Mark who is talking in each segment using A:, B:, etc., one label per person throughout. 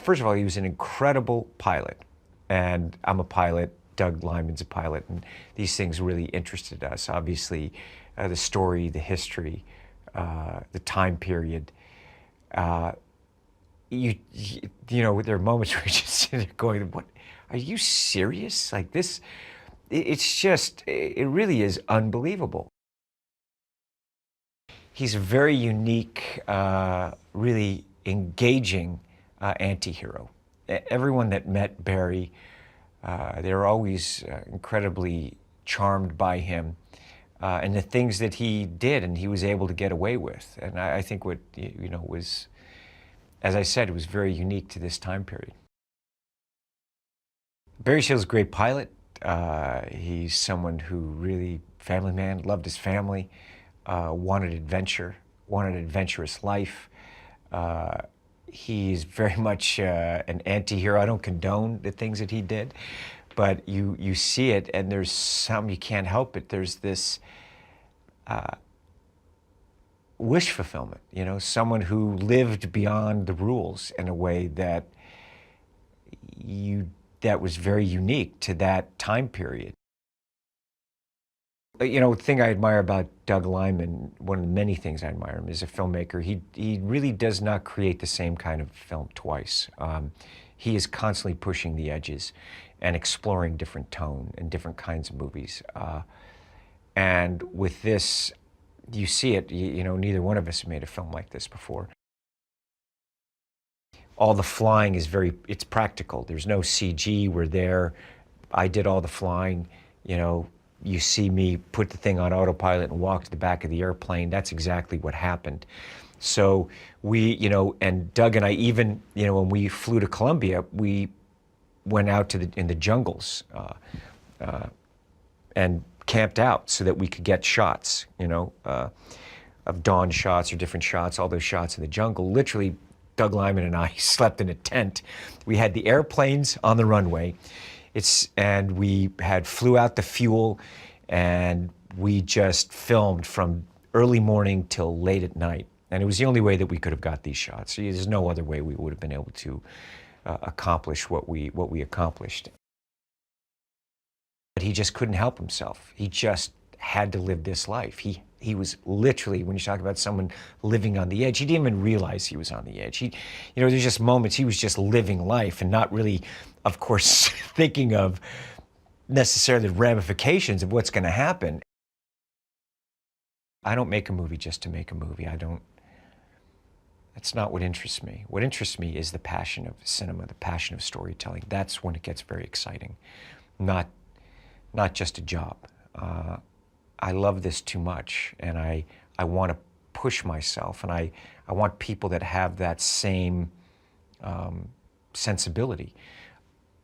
A: first of all, he was an incredible pilot. And I'm a pilot, Doug Liman's a pilot, and these things really interested us. Obviously, the story, the history, the time period. You know, there are moments where you just sit there going, what, are you serious? Like this, it's just, it really is unbelievable. He's a very unique, really engaging anti-hero. Everyone that met Barry, they were always incredibly charmed by him and the things that he did and he was able to get away with. And I think what, you know, was, as I said, it was very unique to this time period. Barry Seal's a great pilot. He's someone who really, family man, loved his family, wanted adventure, wanted an adventurous life. He's very much an anti-hero. I don't condone the things that he did, but you see it, and there's some, you can't help it. There's this wish fulfillment, you know, someone who lived beyond the rules in a way that that was very unique to that time period. You know, the thing I admire about Doug Liman, one of the many things I admire him as a filmmaker, he really does not create the same kind of film twice. He is constantly pushing the edges and exploring different tone and different kinds of movies. And with this, you see it, you know, neither one of us have made a film like this before. All the flying is it's practical. There's no CG, we're there. I did all the flying, you know. You see me put the thing on autopilot and walk to the back of the airplane. That's exactly what happened. So we, you know, and Doug and I even, you know, when we flew to Colombia, we went out to in the jungles and camped out so that we could get shots, you know, of dawn shots or different shots, all those shots in the jungle. Literally, Doug Liman and I slept in a tent. We had the airplanes on the runway. And we flew out the fuel, and we just filmed from early morning till late at night. And it was the only way that we could have got these shots. There's no other way we would have been able to accomplish what we accomplished. But he just couldn't help himself. He just had to live this life. He was literally, when you talk about someone living on the edge, he didn't even realize he was on the edge. You know, there's just moments he was just living life and not really, of course, thinking of necessarily the ramifications of what's going to happen. I don't make a movie just to make a movie. That's not what interests me. What interests me is the passion of cinema, the passion of storytelling. That's when it gets very exciting, not just a job. I love this too much, and I want to push myself, and I want people that have that same sensibility.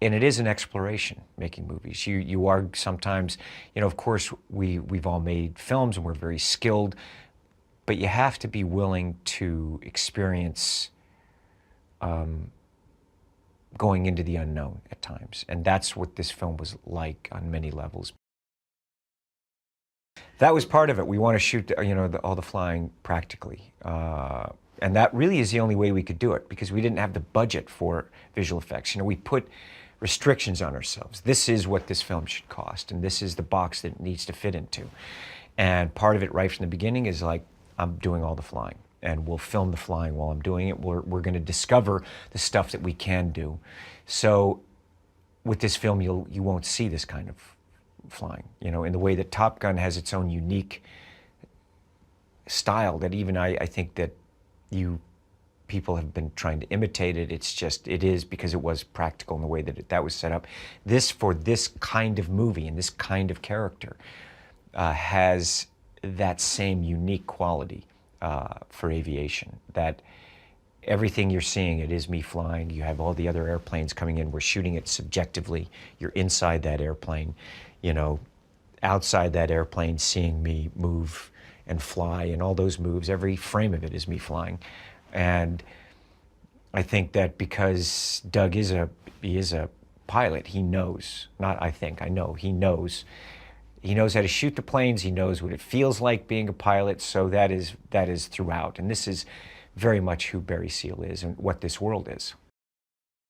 A: And it is an exploration, making movies. You are sometimes, you know, of course, we've all made films and we're very skilled, but you have to be willing to experience going into the unknown at times. And that's what this film was like on many levels. That was part of it. We want to shoot, you know, all the flying practically. And that really is the only way we could do it, because we didn't have the budget for visual effects. You know, we put restrictions on ourselves. This is what this film should cost, and this is the box that it needs to fit into. And part of it right from the beginning is like, I'm doing all the flying, and we'll film the flying while I'm doing it. We're going to discover the stuff that we can do. So with this film, you won't see this kind of flying, you know, in the way that Top Gun has its own unique style that even I think that people have been trying to imitate it. It's just, it is because it was practical in the way that that was set up. For this kind of movie and this kind of character has that same unique quality for aviation, that everything you're seeing, it is me flying. You have all the other airplanes coming in. We're shooting it subjectively. You're inside that airplane, you know, outside that airplane, seeing me move and fly, and all those moves, every frame of it is me flying. And I think that because Doug is a pilot, he knows, not I think, I know, he knows how to shoot the planes, he knows what it feels like being a pilot, so that is throughout. And this is very much who Barry Seal is and what this world is.